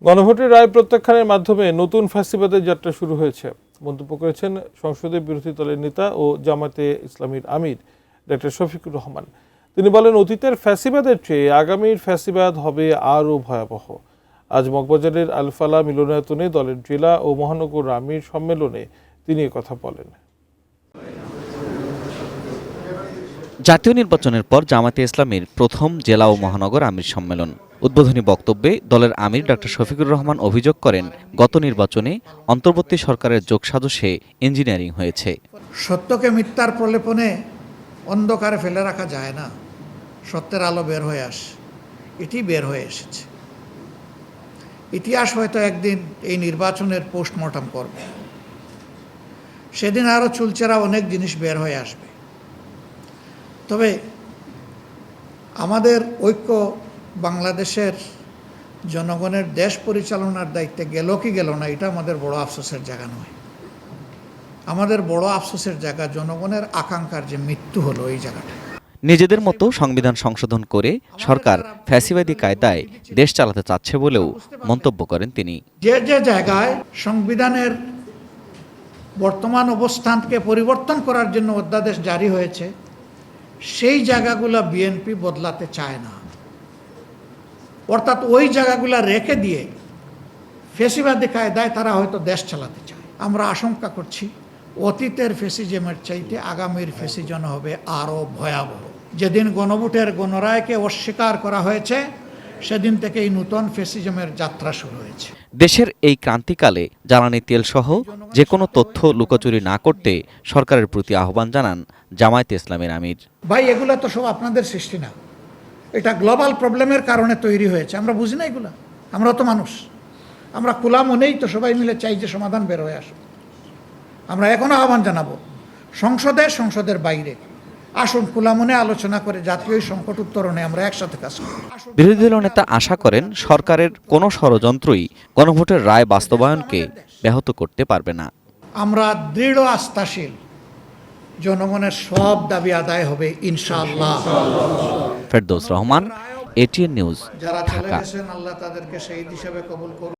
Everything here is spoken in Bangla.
গণভোটের রায় প্রত্যাখ্যানের মাধ্যমে নতুন ফ্যাসিবাদের যাত্রা শুরু হয়েছে মন্তব্য করেছেন সংসদের বিরোধী দলের নেতা ও জামাতে ইসলামীর আমির ডক্টর শফিকুর রহমান। তিনি বলেন, অতীতের ফ্যাসিবাদের চেয়ে আগামীর ফ্যাসিবাদ হবে আরও ভয়াবহ। আজ মগবাজারের আলফালা মিলনায়তনে দলের জেলা ও মহানগর আমির সম্মেলনে তিনি কথা বলেন। জাতীয় নির্বাচনের পর জামাতে ইসলামীর প্রথম জেলা ও মহানগর আমির সম্মেলন। উদ্বোধনী বক্তব্যে দলের আমির ডক্টর শফিকুর রহমান অভিযোগ করেন, গত নির্বাচনে অন্তর্বর্তী সরকারের যোগসাজশে ইঞ্জিনিয়ারিং হয়েছে। সত্যকে মিথ্যার প্রলেপনে অন্ধকারে ফেলে রাখা যায় না, সত্যের আলো বের হয়ে আসে। এটি বের হয়ে এসেছে। ইতিহাস হয়তো একদিন এই নির্বাচনের পোস্টমর্টম করবে, সেদিন আরও চুলচেরা অনেক জিনিস বের হয়ে আসবে। তবে আমাদের ঐক্য বাংলাদেশের জনগণের দেশ পরিচালনার দায়িত্বে গেল কি গেল না, এটা আমাদের বড় আফসোসের জায়গা নয়। আমাদের বড় আফসোসের জায়গা জনগণের আকাঙ্ক্ষার যে মৃত্যু হলো এই জায়গাটা। নিজেদের মতো সংবিধান সংশোধন করে সরকার ফ্যাসিবাদী কায়দায় দেশ চালাতে চাচ্ছে বলেও মন্তব্য করেন তিনি। যে যে জায়গায় সংবিধানের বর্তমান অবস্থানকে পরিবর্তন করার জন্য অধ্যাদেশ জারি হয়েছে, সেই জায়গাগুলো বিএনপি বদলাতে চায় না। অর্থাৎ ওই জায়গাগুলো রেখে দিয়ে ফ্যাসিবাদী কায়দায় তারা হয়তো দেশ চালাতে চায়। আমরা আশঙ্কা করছি অতীতের ফ্যাসিজমের চাইতে আগামীর ফ্যাসিজম হবে আরও ভয়াবহ। যেদিন গণভোটের গণরায়কে অস্বীকার করা হয়েছে, সেদিন থেকে এই নতুন ফ্যাসিজমের যাত্রা শুরু হয়েছে। দেশের এই ক্রান্তিকালে জ্বালানি তেল সহ যে কোনো তথ্য লুকোচুরি না করতে সরকারের প্রতি আহ্বান জানান জামায়াতে ইসলামীর আমির। ভাই, এগুলো তো সব আপনাদের সৃষ্টি না, এটা গ্লোবাল প্রবলেমের কারণে তৈরি হয়েছে। আমরা বুঝি না এগুলা, আমরা তো মানুষ, আমরা খোলা মনেই তো সবাই মিলে চাই যে সমাধান বের হয়ে আসুক। আমরা এখনো আহ্বান জানাবো সংসদের বাইরে আসুন, খোলা মনে আলোচনা করে জাতীয় সংকট উত্তরণে আমরা একসাথে কাজ করি। বিরোধী দল নেতা আশা করেন, সরকারের কোনো ষড়যন্ত্রই গণভোটের রায় বাস্তবায়নকে ব্যাহত করতে পারবে না। আমরা দৃঢ় আস্থাশীল, জনগণের সব দাবি আদায় হবে ইনশাআল্লাহ। ফেরদৌস রহমান, এটিএন নিউজ, যারা চলে ঢাকা। গেছেন, আল্লাহ তাদেরকে শহীদ হিসেবে কবুল করুন।